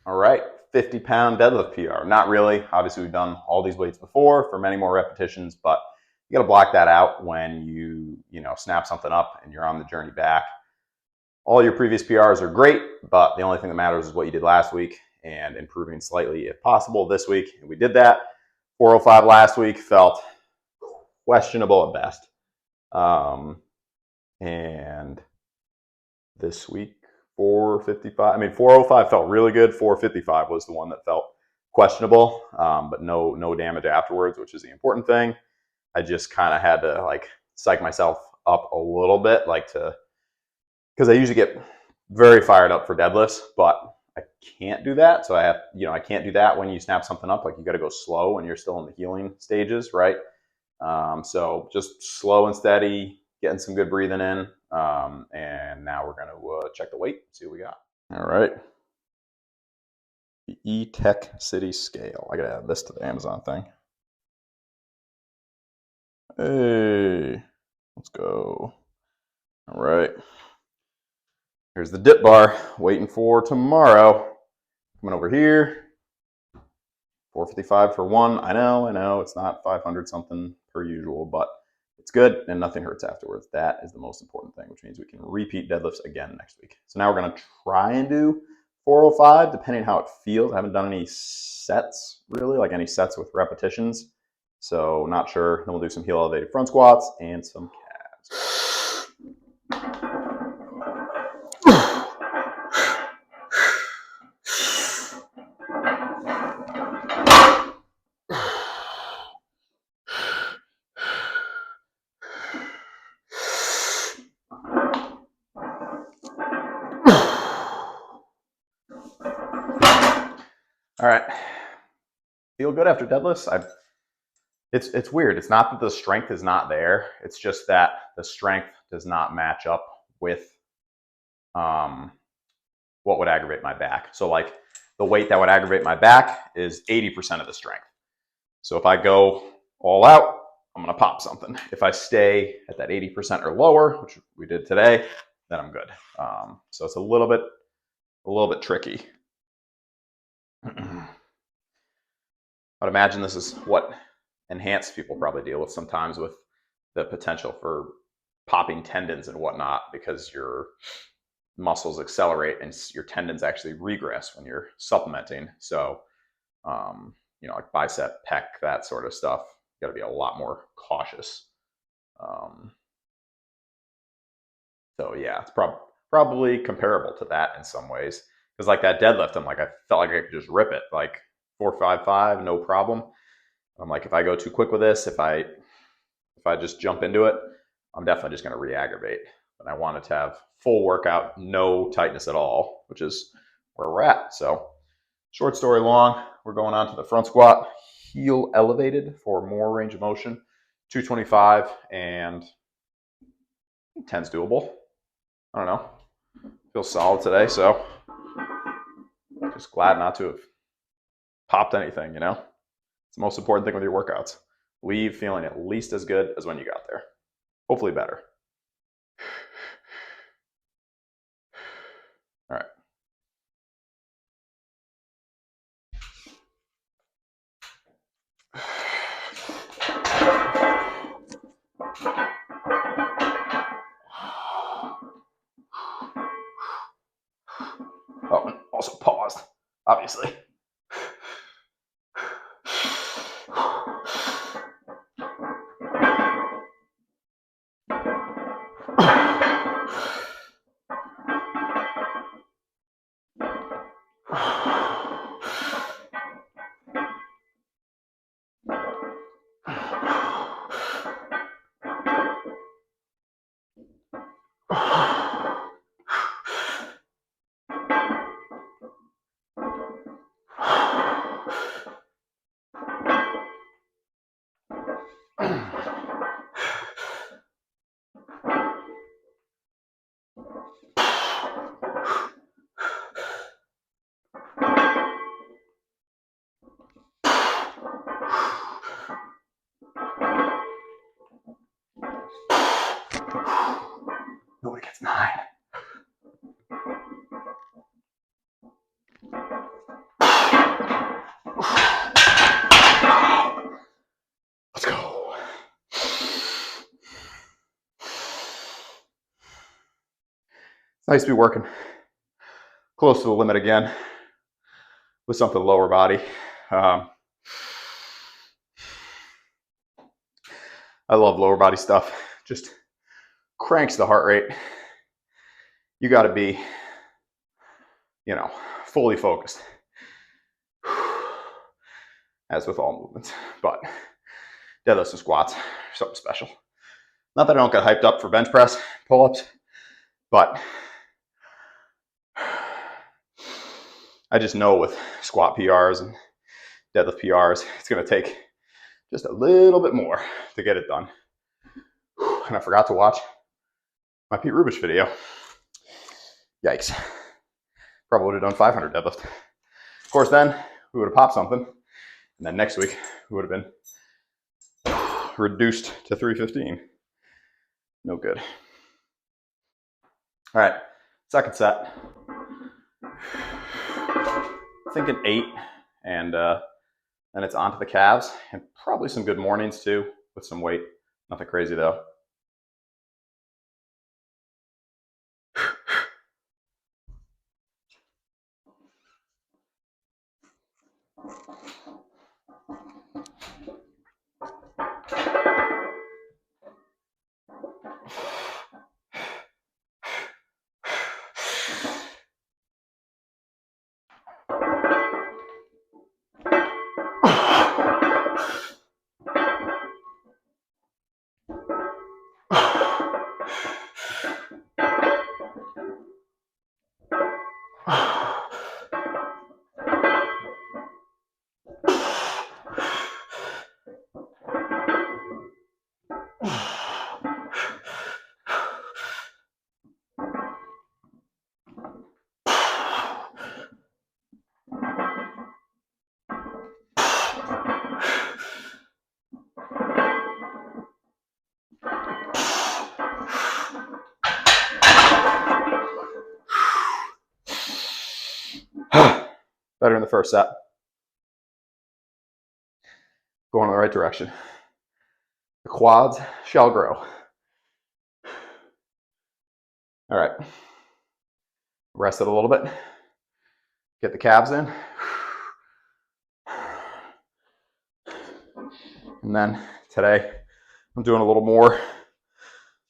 All right, 50-pound deadlift PR. Not really. Obviously, we've done all these weights before for many more repetitions, but you got to block that out when you snap something up and you're on the journey back. All your previous PRs are great, but the only thing that matters is what you did last week and improving slightly if possible this week. And we did that. 405 last week felt questionable at best. And this week, 455. I mean, 405 felt really good. 455 was the one that felt questionable, but no damage afterwards, which is the important thing. I just kind of had to like psych myself up a little bit, because I usually get very fired up for deadlifts, but I can't do that. So I can't do that when you snap something up. Like you got to go slow when you're still in the healing stages, right? So just slow and steady, getting some good breathing in. And now we're going to check the weight, see what we got. All right. The E-Tech City scale. I got to add this to the Amazon thing. Hey, let's go. All right. Here's the dip bar, waiting for tomorrow. Coming over here. 455 for one. I know, it's not 500 something per usual, but it's good and nothing hurts afterwards. That is the most important thing, which means we can repeat deadlifts again next week. So now we're going to try and do 405, depending on how it feels. I haven't done any sets, really, like any sets with repetitions. So not sure. Then we'll do some heel elevated front squats and some calves. All right. Feel good after deadlifts? It's weird. It's not that the strength is not there. It's just that the strength does not match up with what would aggravate my back. So like the weight that would aggravate my back is 80% of the strength. So if I go all out, I'm going to pop something. If I stay at that 80% or lower, which we did today, then I'm good. So it's a little bit tricky. I'd imagine this is what enhanced people probably deal with sometimes, with the potential for popping tendons and whatnot, because your muscles accelerate and your tendons actually regress when you're supplementing. So, like bicep, pec, that sort of stuff, you got to be a lot more cautious. So yeah, it's probably comparable to that in some ways. Because like that deadlift, I felt like I could just rip it, like 455, no problem. I'm like, if I go too quick with this, if I just jump into it, I'm definitely just going to re-aggravate. And I wanted to have full workout, no tightness at all, which is where we're at. So short story long, we're going on to the front squat, heel elevated for more range of motion, 225, and 10's doable. I don't know. Feels solid today, so just glad not to have popped anything, It's the most important thing with your workouts. Leave feeling at least as good as when you got there. Hopefully better. All right. Oh, also paused, obviously. nice to be working close to the limit again with something lower body. I love lower body stuff. Just cranks the heart rate. You got to be, you know, fully focused, as with all movements. But deadlifts and squats are something special. Not that I don't get hyped up for bench press, pull-ups, but I just know with squat PRs and deadlift PRs, it's going to take just a little bit more to get it done. And I forgot to watch my Pete Rubish video. Yikes. Probably would have done 500 deadlift. Of course, then we would have popped something. And then next week, we would have been reduced to 315. No good. All right, second set. Thinking 8, and then it's onto the calves, and probably some good mornings too with some weight. Nothing crazy though. Better in the first set. Going in the right direction. The quads shall grow. All right. Rest it a little bit. Get the calves in. And then today, I'm doing a little more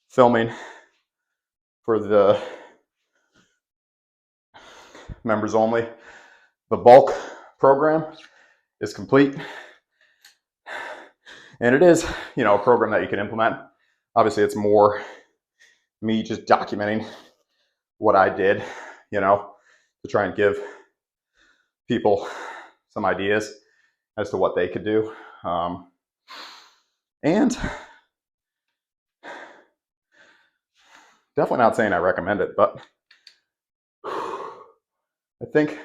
filming for the members only. The bulk program is complete. And it is, you know, a program that you can implement. Obviously, it's more me just documenting what I did, you know, to try and give people some ideas as to what they could do. And definitely not saying I recommend it, but I think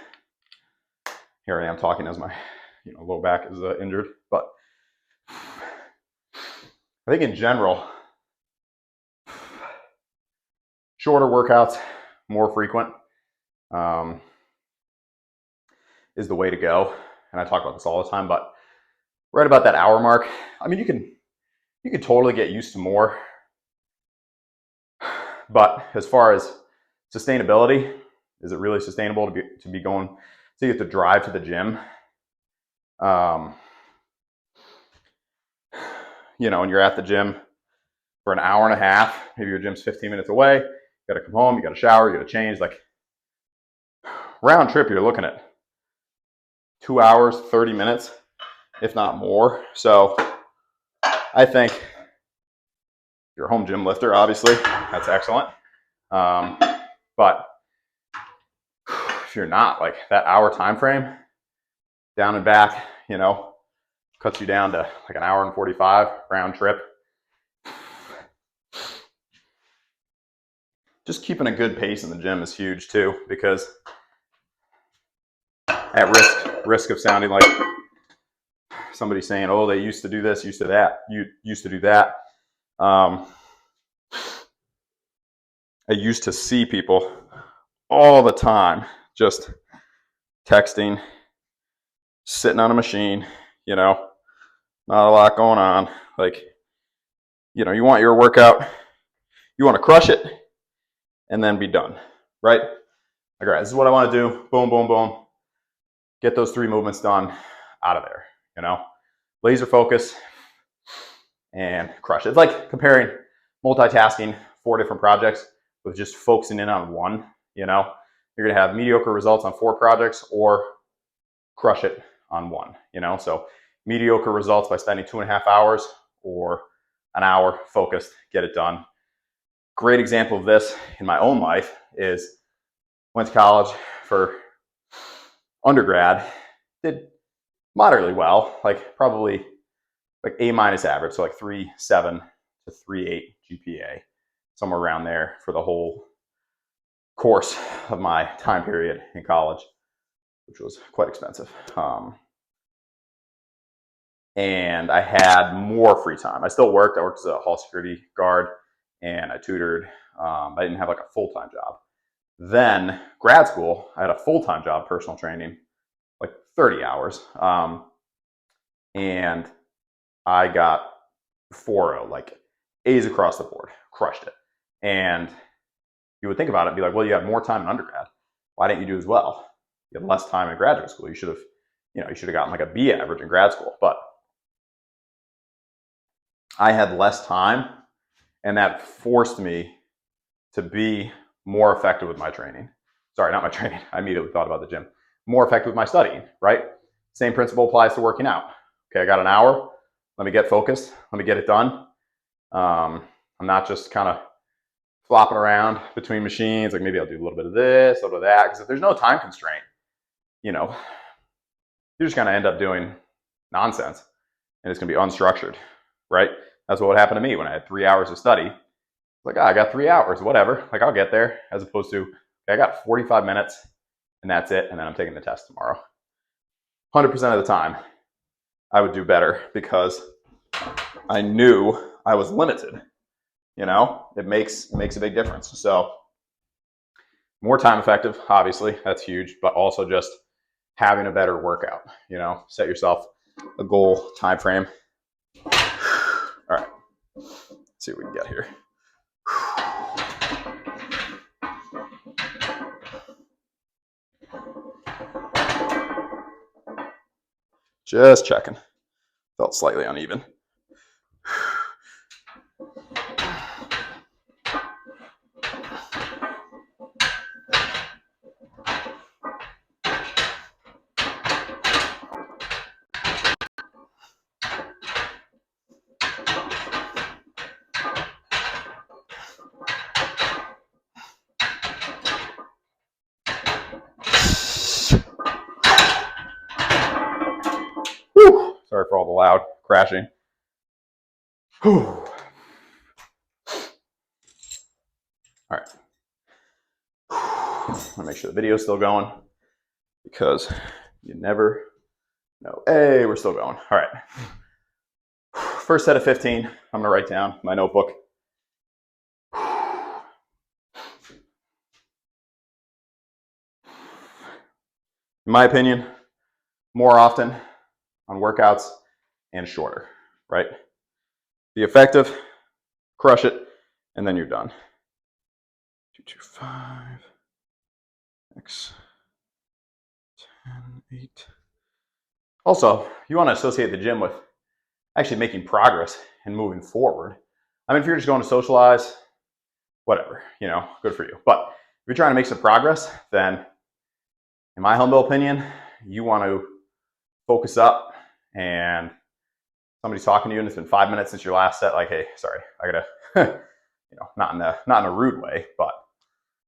here I am talking as my, you know, low back is injured, but I think in general, shorter workouts, more frequent, is the way to go. And I talk about this all the time, but right about that hour mark, I mean, you can totally get used to more. But as far as sustainability, is it really sustainable to be going? So you have to drive to the gym, you know, and you're at the gym for an hour and a half. Maybe your gym's 15 minutes away. You got to come home. You got to shower. You got to change. Like round trip, you're looking at 2 hours, 30 minutes, if not more. So I think if you're a home gym lifter, obviously, that's excellent. But if you're not, like that hour time frame, down and back, you know, cuts you down to like an hour and 45 round trip. Just keeping a good pace in the gym is huge too, because at risk of sounding like somebody saying, oh, they used to do this, used to that, you used to do that. I used to see people all the time just texting, sitting on a machine, you know, not a lot going on. Like, you know, you want your workout, you want to crush it and then be done. right? Like, all right, this is what I want to do. Boom, boom, boom. Get those 3 movements done, out of there, you know? Laser focus and crush it. It's like comparing multitasking 4 different projects with just focusing in on one, you know? You're gonna have mediocre results on 4 projects or crush it on one, you know? So mediocre results by spending 2.5 hours or an hour focused, get it done. Great example of this in my own life is went to college for undergrad, did moderately well, like probably like A- average, so like 3.7 to 3.8 GPA, somewhere around there for the whole course of my time period in college, which was quite expensive. And I had more free time. I still worked. I worked as a hall security guard and I tutored. I didn't have like a full-time job. Then grad school, I had a full-time job, personal training, like 30 hours. And I got 4.0, like A's across the board, crushed it. And you would think about it and be like, well, you had more time in undergrad. Why didn't you do as well? You had less time in graduate school. You should have gotten like a B average in grad school. But I had less time, and that forced me to be more effective with my training. Sorry, not my training. I immediately thought about the gym. More effective with my studying, right? Same principle applies to working out. Okay, I got an hour. Let me get focused. Let me get it done. I'm not just kind of flopping around between machines. Like maybe I'll do a little bit of this, a little bit of that. Because if there's no time constraint, you know, you're just going to end up doing nonsense and it's going to be unstructured, right? That's what happened to me when I had 3 hours of study. Like, I got 3 hours, whatever. Like, I'll get there, as opposed to, okay, I got 45 minutes and that's it. And then I'm taking the test tomorrow. 100% of the time, I would do better because I knew I was limited. You know, it makes a big difference. So more time effective, obviously, that's huge, but also just having a better workout. You know, set yourself a goal time frame. All right, let's see what we can get here. Just checking. Felt slightly uneven. Whew. Sorry for all the loud crashing. Whew. All right. I want to make sure the video's still going because you never know. Hey, we're still going. All right. First set of 15, I'm going to write down my notebook. In my opinion, more often on workouts and shorter, right? Be effective, crush it, and then you're done. 225, X, 10, 8. Also, you want to associate the gym with actually making progress and moving forward. I mean, if you're just going to socialize, whatever, you know, good for you. But if you're trying to make some progress, then in my humble opinion, you want to focus up and somebody's talking to you and it's been 5 minutes since your last set, like, hey, sorry, I gotta, you know, not in a rude way, but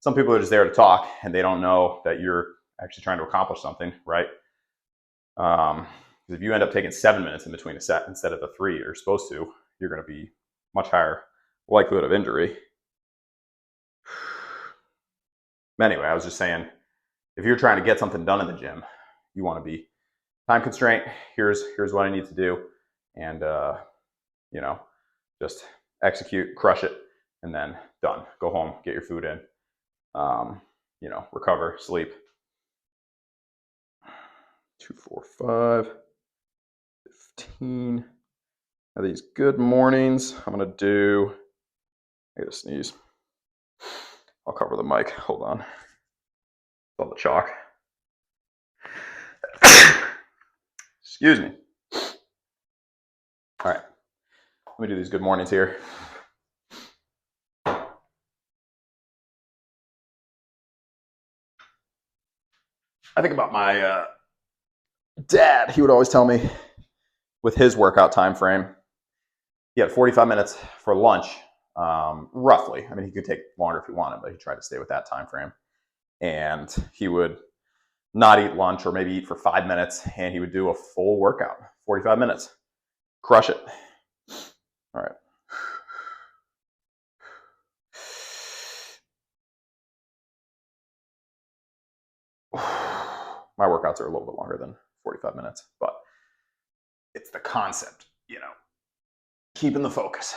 some people are just there to talk and they don't know that you're actually trying to accomplish something, right? If you end up taking 7 minutes in between a set instead of the 3 you're supposed to, you're going to be much higher likelihood of injury. Anyway, I was just saying, if you're trying to get something done in the gym, you want to be time constraint. Here's what I need to do, and you know, just execute, crush it, and then done. Go home, get your food in, you know, recover, sleep. 2, 4, 5, 15. Now these good mornings, I'm gonna do. I gotta sneeze. I'll cover the mic. Hold on. All the chalk. Excuse me. All right. Let me do these good mornings here. I think about my dad. He would always tell me with his workout time frame, he had 45 minutes for lunch, roughly. I mean, he could take longer if he wanted, but he tried to stay with that time frame. And he would not eat lunch or maybe eat for 5 minutes, and he would do a full workout, 45 minutes. Crush it. All right. My workouts are a little bit longer than 45 minutes, but it's the concept, you know, keeping the focus.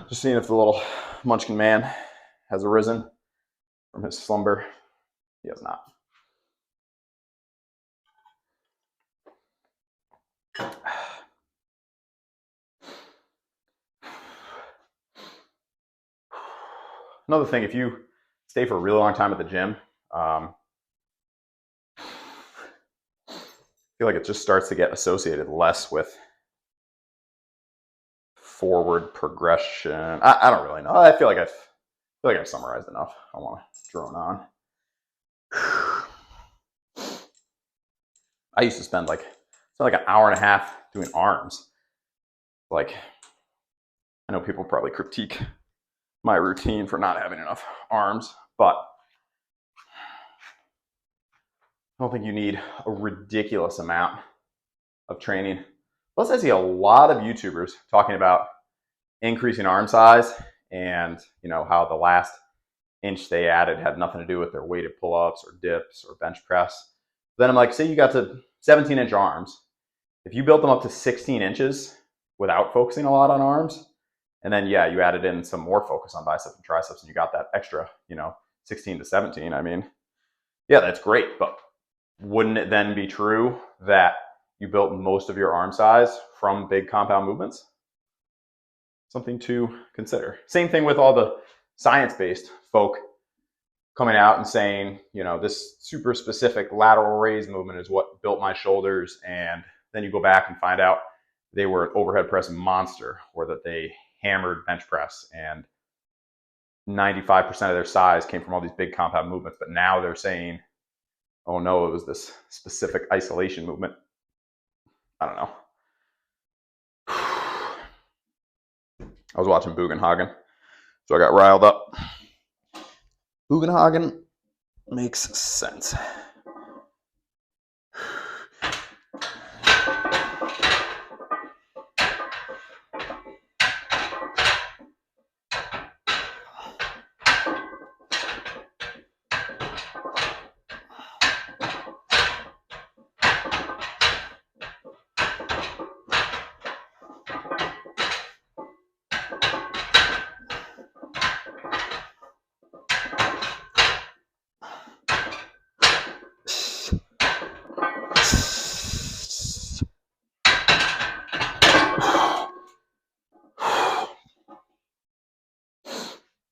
Just seeing if the little munchkin man has arisen from his slumber. He has not. Another thing, if you stay for a really long time at the gym, I feel like it just starts to get associated less with forward progression. I don't really know. I feel like I've summarized enough. I don't want to drone on. I used to spend like an hour and a half doing arms. Like, I know people probably critique my routine for not having enough arms, but I don't think you need a ridiculous amount of training. Plus, I see a lot of YouTubers talking about increasing arm size and, you know, how the last inch they added had nothing to do with their weighted pull-ups or dips or bench press. Then I'm like, say you got to 17-inch arms. If you built them up to 16 inches without focusing a lot on arms, and then, yeah, you added in some more focus on biceps and triceps, and you got that extra, you know, 16 to 17. I mean, yeah, that's great. But wouldn't it then be true that you built most of your arm size from big compound movements? Something to consider. Same thing with all the science-based folk coming out and saying, you know, this super specific lateral raise movement is what built my shoulders. And then you go back and find out they were an overhead press monster, or that they hammered bench press and 95% of their size came from all these big compound movements. But now they're saying, oh no, it was this specific isolation movement. I don't know. I was watching Bugenhagen, so I got riled up. Bugenhagen makes sense.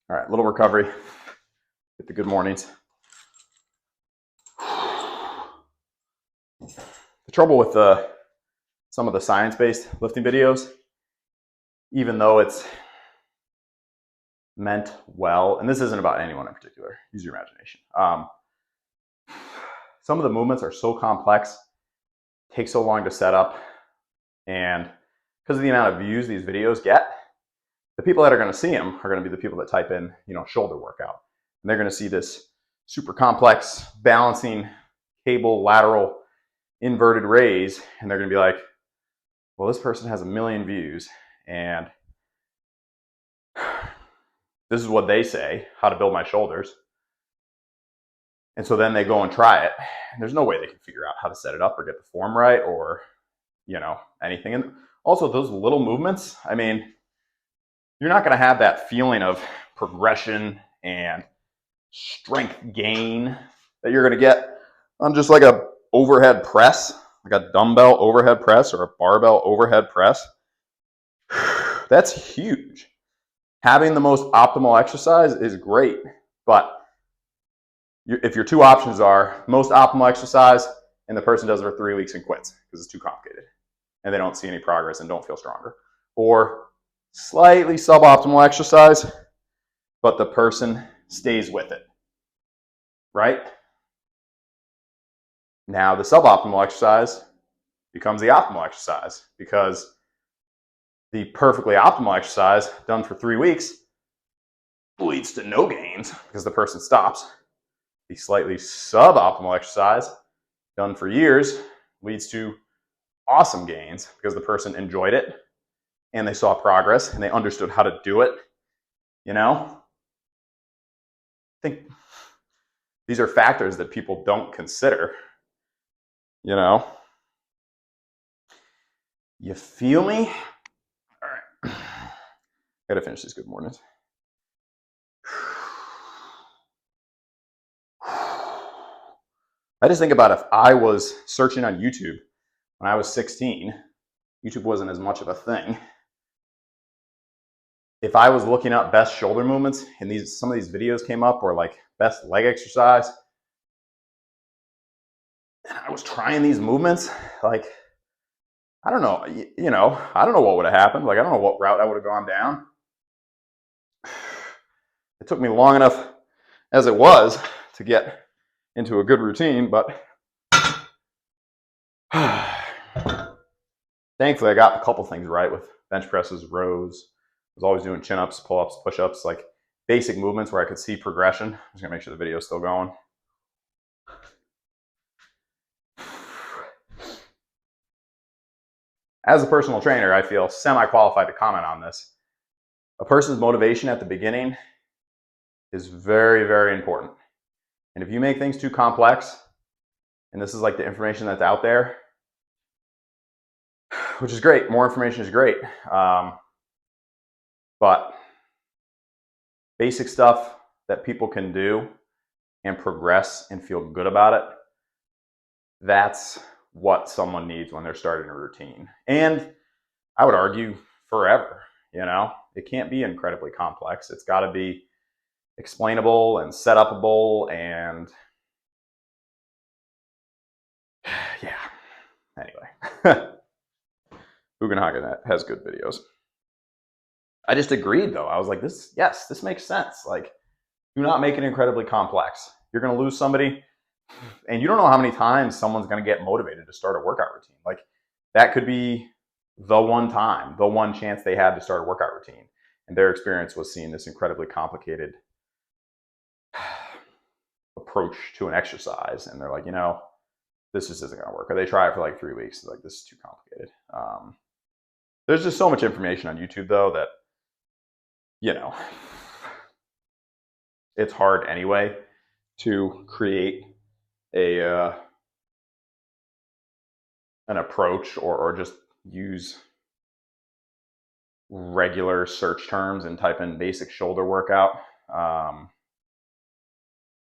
All right, little recovery. Get the good mornings. The trouble with some of the science-based lifting videos, even though it's meant well, and this isn't about anyone in particular, use your imagination. Some of the movements are so complex, take so long to set up, and because of the amount of views these videos get, the people that are going to see them are going to be the people that type in, you know, shoulder workout. And they're going to see this super complex balancing cable lateral inverted raise, and they're going to be like, well, this person has 1 million views, and this is what they say, how to build my shoulders. And so then they go and try it. And there's no way they can figure out how to set it up or get the form right or, anything. And also those little movements, I mean, you're not going to have that feeling of progression and strength gain that you're going to get on just like a overhead press, like a dumbbell overhead press or a barbell overhead press. That's huge. Having the most optimal exercise is great, but if your two options are most optimal exercise and the person does it for 3 weeks and quits because it's too complicated and they don't see any progress and don't feel stronger, or slightly suboptimal exercise, but the person stays with it, right? Now the suboptimal exercise becomes the optimal exercise because the perfectly optimal exercise done for 3 weeks leads to no gains because the person stops. The slightly suboptimal exercise done for years leads to awesome gains because the person enjoyed it and they saw progress and they understood how to do it. I think these are factors that people don't consider. You feel me? All right. Gotta finish these good mornings. I just think about if I was searching on YouTube when I was 16, YouTube wasn't as much of a thing. If I was looking up best shoulder movements and some of these videos came up, or like best leg exercise, and I was trying these movements, like, I don't know, I don't know what would have happened. Like, I don't know what route I would have gone down. It took me long enough as it was to get into a good routine, but thankfully I got a couple things right with bench presses, rows. I was always doing chin-ups, pull-ups, push-ups, like basic movements where I could see progression. I'm just gonna make sure the video's still going. As a personal trainer, I feel semi-qualified to comment on this. A person's motivation at the beginning is very, very important. And if you make things too complex, and this is like the information that's out there, which is great, more information is great, but basic stuff that people can do and progress and feel good about it, that's what someone needs when they're starting a routine. And I would argue forever, it can't be incredibly complex. It's got to be explainable and set upable, and yeah. Anyway, Bugenhagen has good videos. I just agreed though. I was like, this makes sense. Like, do not make it incredibly complex. You're going to lose somebody, and you don't know how many times someone's going to get motivated to start a workout routine. Like, that could be the one time, the one chance they had to start a workout routine. And their experience was seeing this incredibly complicated approach to an exercise. And they're like, this just isn't going to work. Or they try it for like 3 weeks. They're like, this is too complicated. There's just so much information on YouTube though that, it's hard anyway to create an approach or just use regular search terms and type in basic shoulder workout. I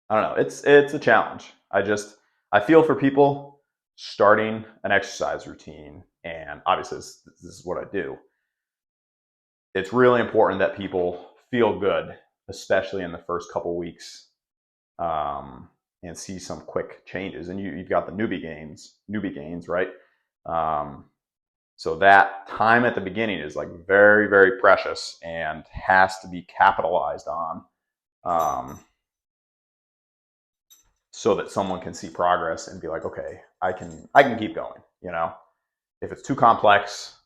don't know. It's a challenge. I feel for people starting an exercise routine, and obviously this is what I do. It's really important that people feel good, especially in the first couple weeks, and see some quick changes. And you've got the newbie gains, right? So that time at the beginning is like very, very precious and has to be capitalized on, so that someone can see progress and be like, okay, I can keep going. If it's too complex,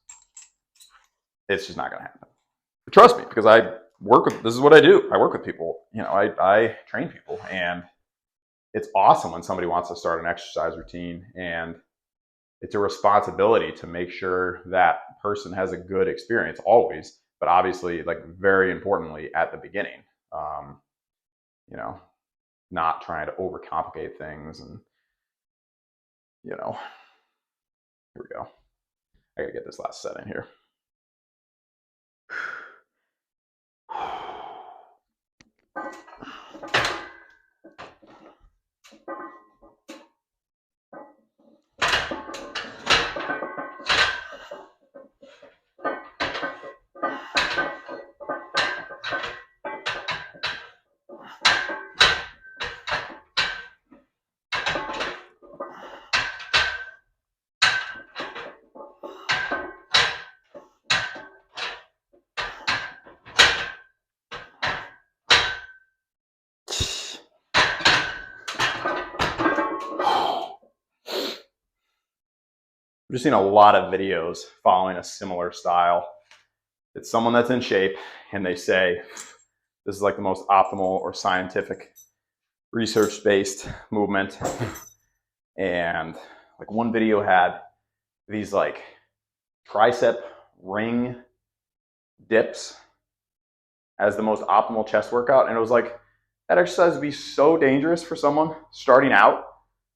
it's just not going to happen. But trust me, because this is what I do. I work with people. I train people, and it's awesome when somebody wants to start an exercise routine, and it's a responsibility to make sure that person has a good experience always, but obviously, like, very importantly at the beginning. You know, not trying to overcomplicate things. And, you know, here we go. I gotta get this last set in here. I've just seen a lot of videos following a similar style. It's someone that's in shape and they say, this is like the most optimal or scientific research-based movement. And like one video had these like tricep ring dips as the most optimal chest workout. And it was like, that exercise would be so dangerous for someone starting out,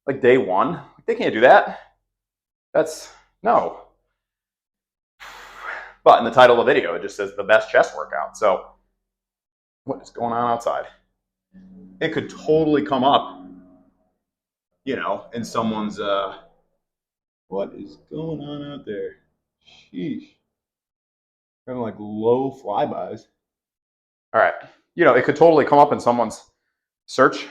like day one. They can't do that. That's no. But in the title of the video, it just says the best chest workout. So what is going on outside? It could totally come up, you know, in someone's, what is going on out there? Sheesh. Kind of like low flybys. All right. You know, it could totally come up in someone's search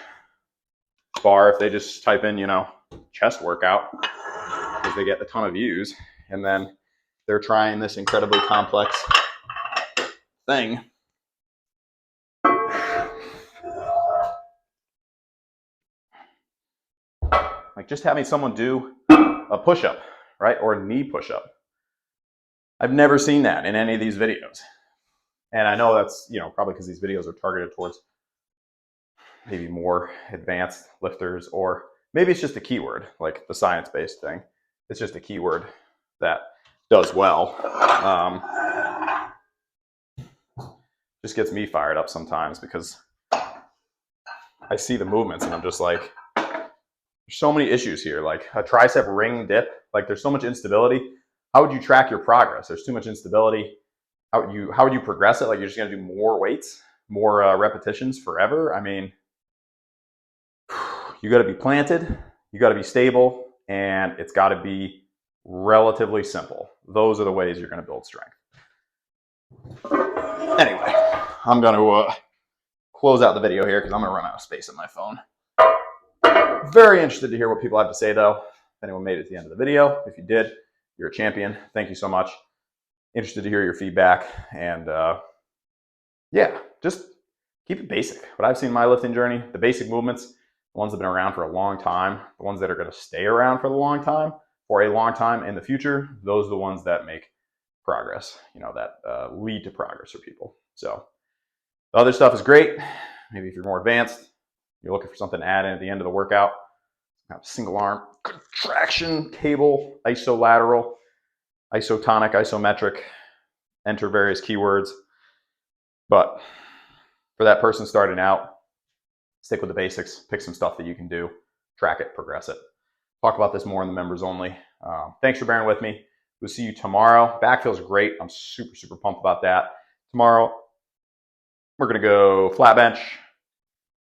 bar if they just type in, you know, chest workout, because they get a ton of views. And then they're trying this incredibly complex thing. Like just having someone do a push-up, right? Or a knee push-up. I've never seen that in any of these videos. And I know that's, you know, probably because these videos are targeted towards maybe more advanced lifters, or maybe it's just a keyword, like the science-based thing. It's just a keyword that does well. Just gets me fired up sometimes because I see the movements and I'm just like, there's so many issues here. Like a tricep ring dip, like there's so much instability. How would you track your progress? There's too much instability. How would you progress it? Like you're just gonna do more weights, more repetitions forever? I mean, you gotta be planted, you gotta be stable, and it's gotta be relatively simple. Those are the ways you're gonna build strength. Anyway, I'm gonna close out the video here because I'm gonna run out of space on my phone. Very interested to hear what people have to say though. If anyone made it to the end of the video, if you did, you're a champion. Thank you so much. Interested to hear your feedback. And yeah, just keep it basic. What I've seen in my lifting journey, the basic movements, the ones that have been around for a long time, the ones that are going to stay around for a long time in the future, those are the ones that make progress, you know, that lead to progress for people. So the other stuff is great. Maybe if you're more advanced, you're looking for something to add in at the end of the workout, have single arm contraction cable, isolateral, isotonic, isometric, enter various keywords. But for that person starting out, stick with the basics, pick some stuff that you can do, track it, progress it. Talk about this more in the members only. Thanks for bearing with me. We'll see you tomorrow. Back feels great. I'm super, super pumped about that. Tomorrow, we're going to go flat bench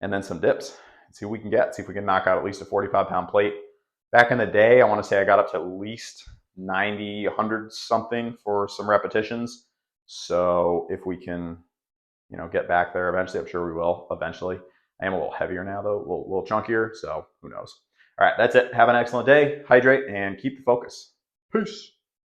and then some dips and see what we can get. See if we can knock out at least a 45-pound plate. Back in the day, I want to say I got up to at least 90, 100 something for some repetitions. So if we can, you know, get back there eventually, I'm sure we will eventually. I am a little heavier now though, a little chunkier, so who knows. All right, that's it. Have an excellent day, hydrate, and keep the focus. Peace.